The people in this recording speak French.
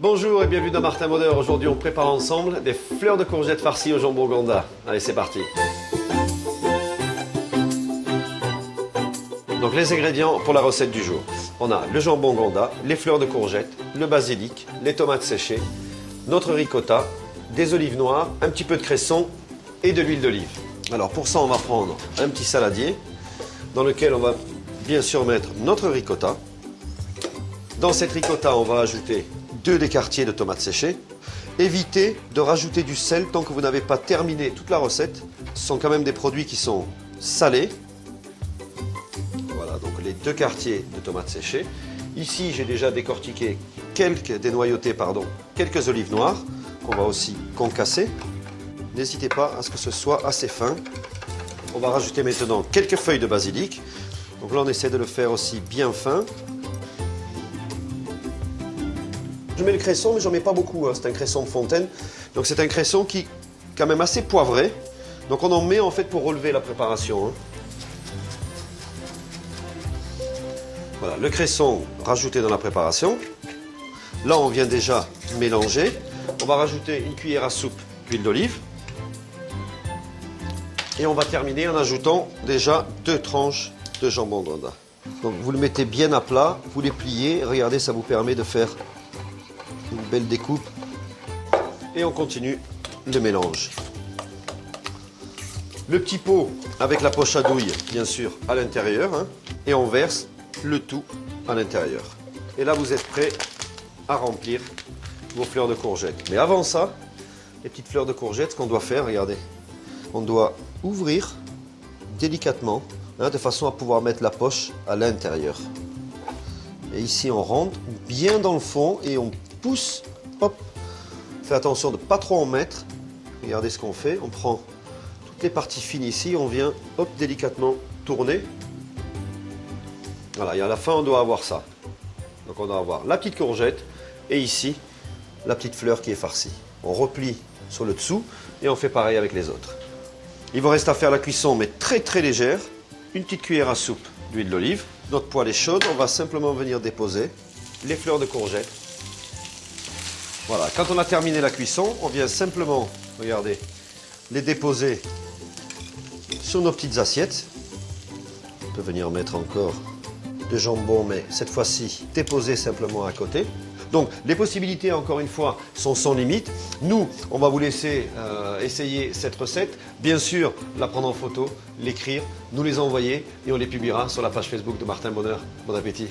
Bonjour et bienvenue dans Martin Bonheur. Aujourd'hui, on prépare ensemble des fleurs de courgettes farcies au jambon Gonda. Allez, c'est parti. Donc les ingrédients pour la recette du jour. On a le jambon Gonda, les fleurs de courgettes, le basilic, les tomates séchées, notre ricotta, des olives noires, un petit peu de cresson et de l'huile d'olive. Alors pour ça, on va prendre un petit saladier dans lequel on va bien sûr mettre notre ricotta. Dans cette ricotta, on va ajouter 2 des quartiers de tomates séchées. Évitez de rajouter du sel tant que vous n'avez pas terminé toute la recette. Ce sont quand même des produits qui sont salés. Voilà, donc les 2 quartiers de tomates séchées. Ici, j'ai déjà décortiqué dénoyauté, quelques olives noires qu'on va aussi concasser. N'hésitez pas à ce que ce soit assez fin. On va rajouter maintenant quelques feuilles de basilic. Donc là, on essaie de le faire aussi bien fin. Je mets le cresson, mais j'en mets pas beaucoup, hein. C'est un cresson de fontaine. Donc c'est un cresson qui est quand même assez poivré. Donc on en met en fait pour relever la préparation, hein. Voilà, le cresson rajouté dans la préparation. Là, on vient déjà mélanger. On va rajouter une cuillère à soupe d'huile d'olive. Et on va terminer en ajoutant déjà 2 tranches de jambon Gonda. Donc vous le mettez bien à plat, vous les pliez. Regardez, ça vous permet de faire une belle découpe. Et on continue le mélange. Le petit pot avec la poche à douille, bien sûr, à l'intérieur, hein, et on verse le tout à l'intérieur. Et là, vous êtes prêt à remplir vos fleurs de courgettes. Mais avant ça, les petites fleurs de courgettes, ce qu'on doit faire, regardez, on doit ouvrir délicatement, hein, de façon à pouvoir mettre la poche à l'intérieur. Et ici, on rentre bien dans le fond et on pousse, hop. Faites attention de ne pas trop en mettre. Regardez ce qu'on fait. On prend toutes les parties fines ici, on vient, hop, délicatement tourner. Voilà, et à la fin, on doit avoir ça. Donc on doit avoir la petite courgette et ici, la petite fleur qui est farcie. On replie sur le dessous et on fait pareil avec les autres. Il vous reste à faire la cuisson, mais très très légère. Une petite cuillère à soupe d'huile d'olive. Notre poêle est chaude, on va simplement venir déposer les fleurs de courgette. Voilà, quand on a terminé la cuisson, on vient simplement, regardez, les déposer sur nos petites assiettes. On peut venir mettre encore de jambon, mais cette fois-ci, déposer simplement à côté. Donc, les possibilités, encore une fois, sont sans limite. Nous, on va vous laisser essayer cette recette. Bien sûr, la prendre en photo, l'écrire, nous les envoyer et on les publiera sur la page Facebook de Martin Bonheur. Bon appétit!